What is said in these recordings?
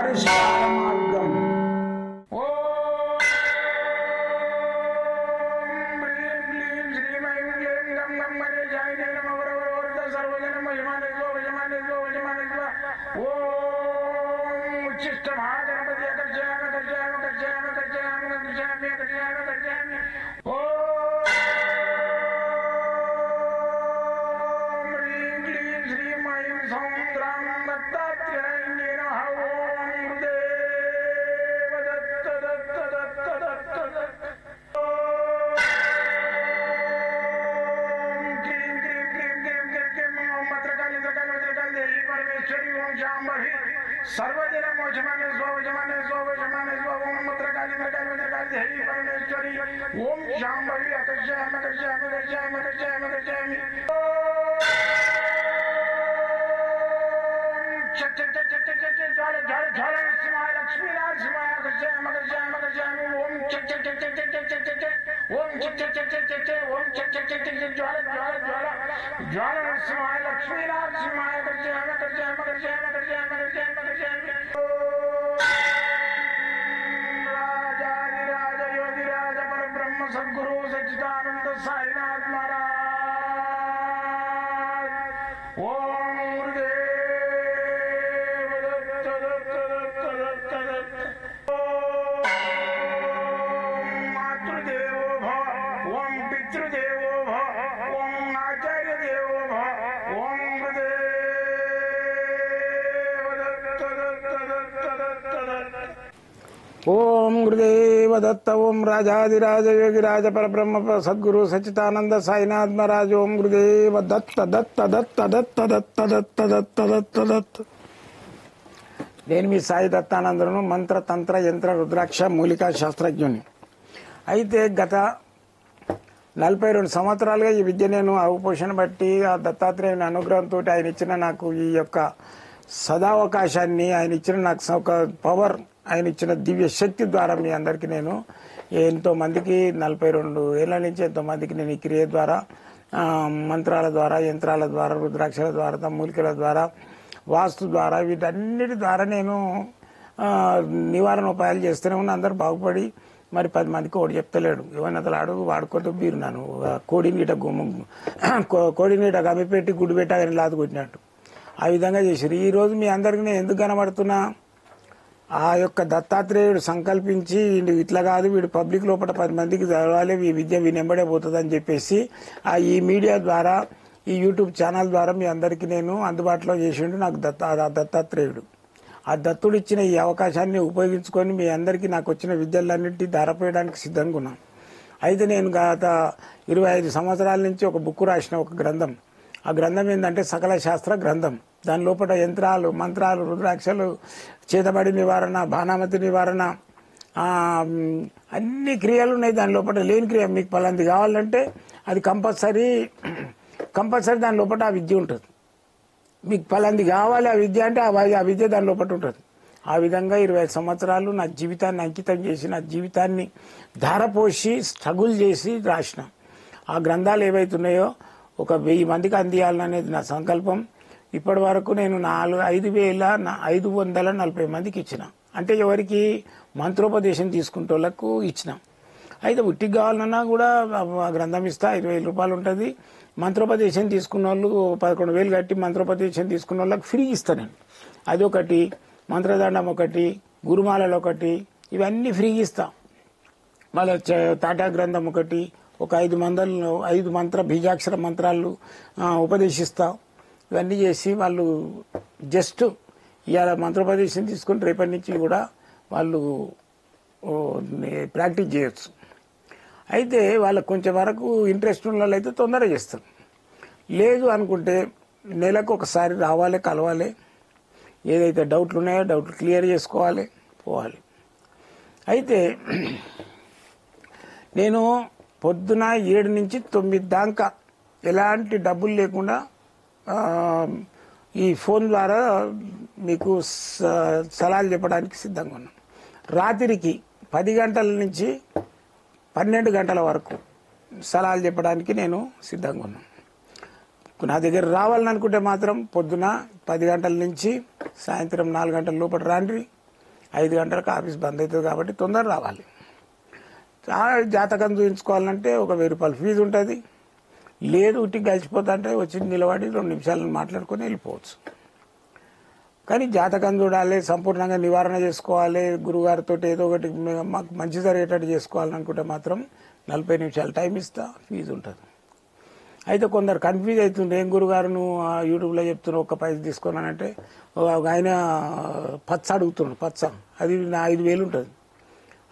పరిష్కార మార్గం. सर्वजन मोचमाने स्वजमाने स्वजमाने स्वम मुद्रकाली मकाली मकाली देवी परमेश्वरी ओम शांभवी अकर्षयामि अकर्षयामि अकर्षयामि अकर्षयामि अकर्षयामि चट चट चट चट चट ज्वाल ज्वाल ज्वाल नरसिंहाय लक्ष्मी नरसिंहाय अकर्षयामि अकर्षयामि अकर्षयामि ओम चट चट चट चट चट चट चट ओम चट चट चट चट चट ओम चट चट चट चट ज्वाल ज्वाल ज्वाल ज्वाल नरसिंहाय लक्ष्मी नरसिंहाय अकर्षयामि अकर्षयामि अकर्षयामि अकर्षयामि अकर्षयामि अकर्षयामि राजाधिराज योगिराज परब्रह्म सद्गुरु सच्चिदानंद साईनाथ महाराज ओम गुरुदेव दत्त दत्त दत्त दत्त दत्त ओम मातृदेवो भव ओम पितृदेवो भव ओम आचार्य देवो भव ओम ओम गुरुदेव दत्त ओम राजाधिराज योगिराज परब्रह्म सद्गुरु सच्चिदानंद साईनाथ महाराज ओम गुरुदेव दत्त दत्त दत्त दत्त दत्त दत्त दत्त दत्त दत्त నేను మీ సాయి దత్తానందను మంత్ర తంత్ర యంత్ర రుద్రాక్ష మూలికా శాస్త్రజ్ఞుని. అయితే గత 42 సంవత్సరాలుగా ఈ విద్య నేను అవపోషణ బట్టి ఆ దత్తాత్రేయుని అనుగ్రహంతో ఆయన ఇచ్చిన నాకు ఈ యొక్క సదావకాశాన్ని, ఆయన ఇచ్చిన నాకు ఒక పవర్, ఆయన ఇచ్చిన దివ్య శక్తి ద్వారా మీ అందరికీ నేను ఎంతో మందికి 42 ఏళ్ల నుంచి ఎంతో మందికి నేను ఈ క్రియ ద్వారా, మంత్రాల ద్వారా, యంత్రాల ద్వారా, రుద్రాక్షల ద్వారా, మూలికల ద్వారా, వాస్తు ద్వారా, వీటన్నిటి ద్వారా నేను నివారణ ఉపాయాలు చేస్తూనే ఉన్నా. అందరూ బాగుపడి మరి 10 మందికి ఒకటి చెప్తలేడు. ఏమన్నా అతను అడుగు వాడుకోతో బీరున్నాను కోడిని గిట గమ్మిపెట్టి గుడ్డు పెట్టాలని లాదు కొట్టినట్టు ఆ విధంగా చేశారు. ఈరోజు మీ అందరికీ నేను ఎందుకు కనబడుతున్నా, ఆ యొక్క దత్తాత్రేయుడు సంకల్పించి ఇట్లా కాదు, వీడు పబ్లిక్ లోపల 10 మందికి చదవాలి, ఈ విద్య వినెంబడే పోతుంది అని చెప్పేసి ఈ మీడియా ద్వారా, ఈ యూట్యూబ్ ఛానల్ ద్వారా మీ అందరికీ నేను అందుబాటులో చేసిండు నాకు దత్తాత్రేయుడు. ఆ దత్తుడు ఇచ్చిన ఈ అవకాశాన్ని ఉపయోగించుకొని మీ అందరికీ నాకు వచ్చిన విద్యలన్నింటినీ ధారపోయడానికి సిద్ధంగా ఉన్నాను. అయితే నేను గత 25 సంవత్సరాల నుంచి ఒక బుక్ రాసిన, ఒక గ్రంథం. ఆ గ్రంథం ఏంటంటే సకల శాస్త్ర గ్రంథం. దాని లోపల యంత్రాలు, మంత్రాలు, రుద్రాక్షలు, చేతబడి నివారణ, బాణామతి నివారణ, అన్ని క్రియలు ఉన్నాయి దాని లోపల. లేని క్రియ మీకు పలాంది కావాలంటే అది కంపల్సరీ దాని లోపల ఆ విద్య ఉంటుంది. మీకు పలాంది కావాలి ఆ విద్య అంటే ఆ విద్య దాని లోపల ఉంటుంది. ఆ విధంగా 25 సంవత్సరాలు నా జీవితాన్ని అంకితం చేసి, నా జీవితాన్ని ధారపోసి, స్ట్రగుల్ చేసి రాసిన ఆ గ్రంథాలు ఏవైతున్నాయో ఒక 1000 మందికి అందియాలనేది నా సంకల్పం. ఇప్పటి వరకు నేను 5,540 మందికి ఇచ్చిన. అంటే ఎవరికి మంత్రోపదేశం తీసుకుంటే వాళ్ళకు ఇచ్చిన. అయితే ఉట్టికి కావాలన్నా కూడా ఆ గ్రంథం ఇస్తా, 20,000 రూపాయలు ఉంటుంది. మంత్రోపదేశం తీసుకున్న వాళ్ళు 11,000 కట్టి మంత్రోపదేశం తీసుకున్న వాళ్ళకి ఫ్రీ ఇస్తాను నేను. అదొకటి, మంత్రదండం ఒకటి, గురుమాలలు ఒకటి, ఇవన్నీ ఫ్రీగా ఇస్తా. మళ్ళీ తాటా గ్రంథం ఒకటి, ఒక 5 మంత్ర బీజాక్షర మంత్రాలు ఉపదేశిస్తా. ఇవన్నీ చేసి వాళ్ళు జస్ట్ ఇవాళ మంత్రోపదేశం తీసుకుని రేపటి నుంచి కూడా వాళ్ళు ప్రాక్టీస్ చేయొచ్చు. అయితే వాళ్ళకు కొంచెం వరకు ఇంట్రెస్ట్ ఉన్న వాళ్ళైతే తొందరగా చేస్తారు. లేదు అనుకుంటే నెలకు ఒకసారి రావాలి, కలవాలి, ఏదైతే డౌట్లు ఉన్నాయో డౌట్లు క్లియర్ చేసుకోవాలి, పోవాలి. అయితే నేను పొద్దున 7 నుంచి 9 దాకా ఎలాంటి డబ్బులు లేకుండా ఈ ఫోన్ ద్వారా మీకు సలహాలు చెప్పడానికి సిద్ధంగా ఉన్నాను. రాత్రికి 10 గంటల నుంచి 12 గంటల వరకు సలహాలు చెప్పడానికి నేను సిద్ధంగా ఉన్నాను. నా దగ్గర రావాలని అనుకుంటే మాత్రం పొద్దున 10 గంటల నుంచి సాయంత్రం 4 గంటల లోపల రాండి. 5 గంటలకు ఆఫీస్ బంద్ అవుతుంది కాబట్టి తొందర రావాలి. జాతకం చూపించుకోవాలంటే ఒక 1000 రూపాయలు ఫీజు ఉంటుంది. లేదు ఉట్టి గడిచిపోతా అంటే వచ్చి నిలబడి 2 నిమిషాలు మాట్లాడుకొని వెళ్ళిపోవచ్చు. కానీ జాతకం చూడాలి, సంపూర్ణంగా నివారణ చేసుకోవాలి, గురుగారితో ఏదో ఒకటి మాకు మంచి జరిగేటట్టు చేసుకోవాలనుకుంటే మాత్రం 40 నిమిషాలు టైం ఇస్తా, ఫీజు ఉంటుంది. అయితే కొందరు కన్ఫ్యూజ్ అవుతుంది, ఏం గురుగారు నువ్వు యూట్యూబ్లో చెప్తున్నావు ఒక్క పైసలు తీసుకున్నానంటే, ఆయన పచ్చ అడుగుతున్నాడు, పచ్చ అది నా 5000 ఉంటుంది.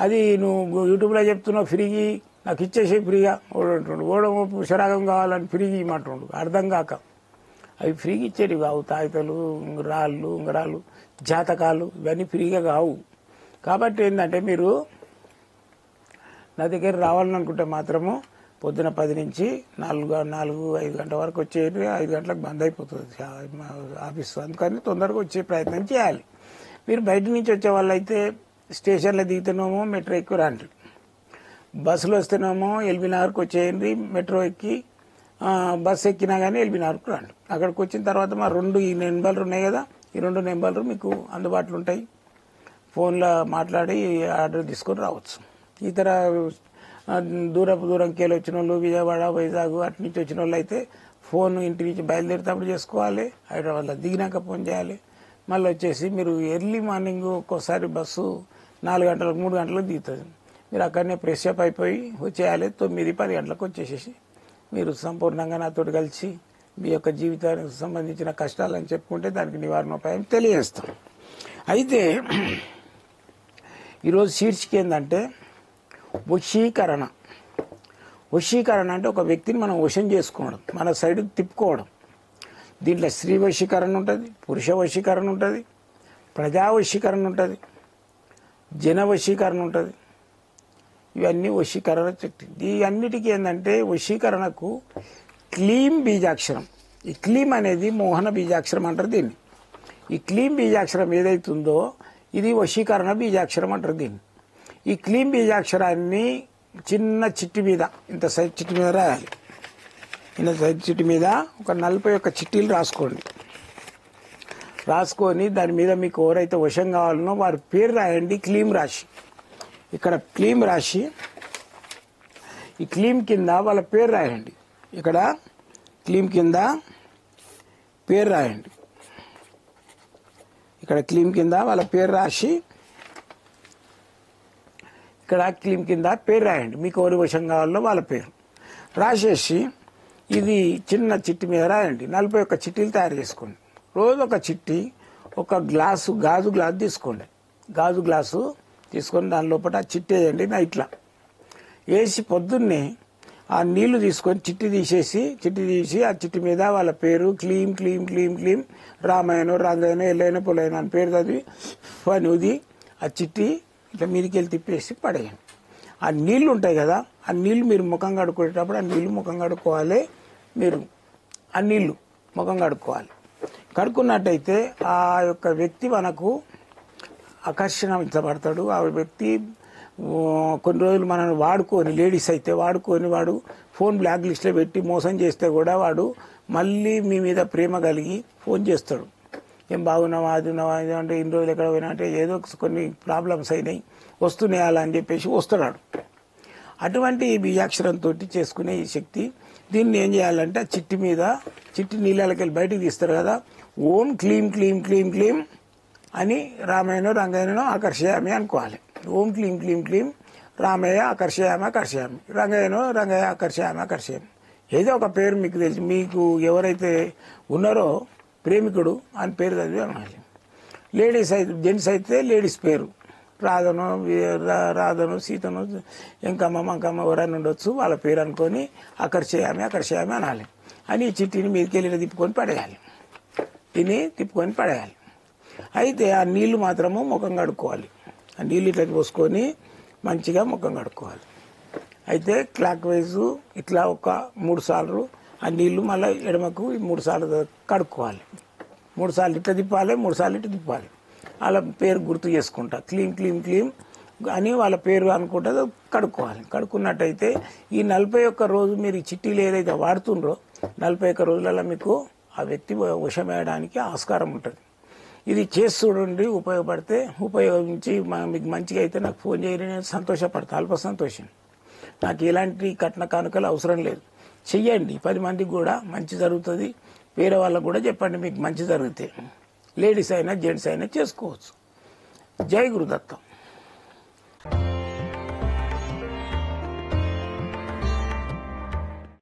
అది నువ్వు యూట్యూబ్లో చెప్తున్నావు ఫ్రీకి నాకు ఇచ్చేసే ఫ్రీగా ఓడంటుండు, శరాగం కావాలని ఫ్రీకి ఇమ్మంటుండు. అర్థం కాక అవి ఫ్రీగా ఇచ్చేవి కావు. తాయితలు, రాళ్ళు, ఉంగరాలు, జాతకాలు ఇవన్నీ ఫ్రీగా కావు. కాబట్టి ఏంటంటే మీరు నా దగ్గర రావాలనుకుంటే మాత్రము పొద్దున 10 నుంచి 4-5 గంటల వరకు వచ్చేది. 5 గంటలకు బంద్ అయిపోతుంది ఆఫీస్. అందుకని తొందరగా వచ్చే ప్రయత్నం చేయాలి. మీరు బయట నుంచి వచ్చే వాళ్ళు అయితే స్టేషన్లో దిగుతున్నామో మెట్రో ఎక్కువ రండి, బస్సులో వస్తున్నామో ఎల్బీ నగర్కి వచ్చేయండి, మెట్రో ఎక్కి బస్సు ఎక్కినా కానీ ఎల్బీ నగర్కి రండి. అక్కడికి వచ్చిన తర్వాత మా 2 నెంబర్లు ఉన్నాయి కదా, ఈ 2 నెంబర్లు మీకు అందుబాటులో ఉంటాయి. ఫోన్లో మాట్లాడి ఆర్డర్ తీసుకొని రావచ్చు. ఇతర దూరంకి వెళ్ళి వచ్చిన వాళ్ళు విజయవాడ, వైజాగ్ అటు నుంచి వచ్చిన వాళ్ళు అయితే ఫోన్ ఇంటి నుంచి బయలుదేరేటప్పుడు చేసుకోవాలి, హైదరాబాద్లో దిగినాక ఫోన్ చేయాలి. మళ్ళీ వచ్చేసి మీరు ఎర్లీ మార్నింగ్ ఒక్కోసారి బస్సు 4 గంటలకు 3 గంటలకు దిగుతుంది. మీరు అక్కడనే ఫ్రెష్ అప్ అయిపోయి వచ్చేయాలి. 9-10 గంటలకు వచ్చేసేసి మీరు సంపూర్ణంగా నాతో కలిసి మీ యొక్క జీవితానికి సంబంధించిన కష్టాలని చెప్పుకుంటే దానికి నివారణోపాయం తెలియజేస్తాం. అయితే ఈరోజు శీర్షిక ఏంటంటే వశీకరణ. వశీకరణ అంటే ఒక వ్యక్తిని మనం వశం చేసుకోవడం, మన సైడ్కి తిప్పుకోవడం. దీంట్లో స్త్రీ వశీకరణ ఉంటుంది, పురుష వశీకరణ ఉంటుంది, ప్రజా వశీకరణ ఉంటుంది, జన వశీకరణ ఉంటుంది. ఇవన్నీ వశీకరణ చెట్టు. ఈ అన్నిటికీ ఏంటంటే వశీకరణకు క్లీం బీజాక్షరం. ఈ క్లీం అనేది మోహన బీజాక్షరం అంటారు దీన్ని. ఈ క్లీం బీజాక్షరం ఏదైతుందో ఇది వశీకరణ బీజాక్షరం అంటారు దీన్ని. ఈ క్లీం బీజాక్షరాన్ని చిన్న చిట్టి మీద, ఇంత సైజ్ చిట్టి మీద రాయాలి. ఇంత సైజ్ చిట్టి మీద ఒక 41 చిట్టీలు రాసుకోండి. రాసుకొని దాని మీద మీకు ఎవరైతే వశం కావాలనో వారి పేరు రాయండి. క్లీం రాసి ఇక్కడ క్లీం రాసి ఈ క్లీం కింద వాళ్ళ పేరు రాయండి. ఇక్కడ క్లీం కింద పేరు రాయండి. ఇక్కడ క్లీం కింద వాళ్ళ పేరు రాసి ఇక్కడ క్లీం కింద పేరు రాయండి. మీకు ఎవరి వశం కావాలో వాళ్ళ పేరు రాసేసి ఇది చిన్న చిట్టి మీద రాయండి. 41 చిట్టీలు తయారు చేసుకోండి. రోజు ఒక చిట్టి, ఒక గ్లాసు గాజు గ్లాసు తీసుకోండి. గాజు గ్లాసు తీసుకొని దాని లోపల చిట్టి వేయండి. నైట్లా వేసి పొద్దున్నే ఆ నీళ్లు తీసుకొని చిట్టి తీసి ఆ చిట్టి మీద వాళ్ళ పేరు క్లీం క్లీం క్లీం క్లీం రామాయణం, రంగయ్యనో, ఎల్లైన, పొలైన అని పేరు చదివి పనుది ఆ చిట్టి ఇట్లా మీదికి వెళ్ళి తిప్పేసి పడేయండి. ఆ నీళ్లు ఉంటాయి కదా, ఆ నీళ్లు మీరు ముఖం కడుక్కునేటప్పుడు ఆ నీళ్లు ముఖం కడుక్కోవాలి. మీరు ఆ నీళ్లు ముఖం కడుక్కోవాలి. కడుక్కున్నట్టయితే ఆ యొక్క వ్యక్తి మనకు ఆకర్షించబడతాడు. ఆ వ్యక్తి కొన్ని రోజులు మనల్ని వాడుకొని, లేడీస్ అయితే వాడుకొని వాడు ఫోన్ బ్లాక్ లిస్ట్లో పెట్టి మోసం చేస్తే కూడా వాడు మళ్ళీ మీ మీద ప్రేమ కలిగి ఫోన్ చేస్తాడు. ఏం బాగున్నావా, అది ఉన్నావా, అంటే ఇన్ని రోజులు ఎక్కడ పోయినా అంటే ఏదో కొన్ని ప్రాబ్లమ్స్ అయినాయి వస్తున్నాయి అలా అని చెప్పేసి వస్తున్నాడు. అటువంటి బీజాక్షరంతో చేసుకునే ఈ శక్తి. దీన్ని ఏం చేయాలంటే చిట్టి మీద, చిట్టి నీళ్ళకి వెళ్ళి బయటికి తీస్తారు కదా, ఓం క్లీం క్లీం క్లీం క్లీం అని రామాయణో, రంగయ్యనో ఆకర్షయామి అనుకోవాలి. ఓం క్లీం క్లీం క్లీం రామయ్య ఆకర్షయామి ఆకర్షయామి, రంగయ్యనో రంగయ్య ఆకర్షయామి ఆకర్షయామి. ఏదో ఒక పేరు మీకు తెలిసి, మీకు ఎవరైతే ఉన్నారో ప్రేమికుడు అని పేరు చదివి అనాలి. లేడీస్ అయితే, జెంట్స్ అయితే లేడీస్ పేరు రాధను, సీతను, ఎంకమ్మ, మంకమ్మ ఎవరైనా ఉండొచ్చు, వాళ్ళ పేరు అనుకొని ఆకర్షయామి ఆకర్షయామి అనాలి. అని ఈ చిట్టిని మీదకి వెళ్ళి తిప్పుకొని పడేయాలి. తిప్పుకొని పడేయాలి. అయితే ఆ నీళ్లు మాత్రము ముఖం కడుక్కోవాలి. ఆ నీళ్ళు ఇట్లా పోసుకొని మంచిగా ముఖం కడుక్కోవాలి. అయితే క్లాక్ వైజు ఇట్లా ఒక 3 సార్లు ఆ నీళ్లు మళ్ళీ ఎడమకు 3 సార్లు కడుక్కోవాలి. 3 సార్లు ఇట్లా తిప్పాలి, 3 సార్లు ఇట్లా తిప్పాలి. వాళ్ళ పేరు గుర్తు చేసుకుంటా క్లీం క్లీం క్లీం అని వాళ్ళ పేరు అనుకుంటా కడుక్కోవాలి. కడుక్కున్నట్టయితే ఈ 41 రోజు మీరు ఈ చిట్టీలు ఏదైతే వాడుతుండ్రో 41 రోజులలో మీకు ఆ వ్యక్తి వశమేయడానికి ఆస్కారం ఉంటుంది. ఇది చేసి చూడండి, ఉపయోగపడితే ఉపయోగించి మీకు మంచిగా అయితే నాకు ఫోన్ చేయని, నేను సంతోషపడతా, అల్ప సంతోషం. నాకు ఎలాంటి కట్న కానుకలు అవసరం లేదు. చెయ్యండి, 10 మందికి కూడా మంచి జరుగుతుంది. వేరే వాళ్ళకు కూడా చెప్పండి మీకు మంచి జరిగితే. లేడీస్ అయినా జెంట్స్ అయినా చేసుకోవచ్చు. జై గురుదత్తం.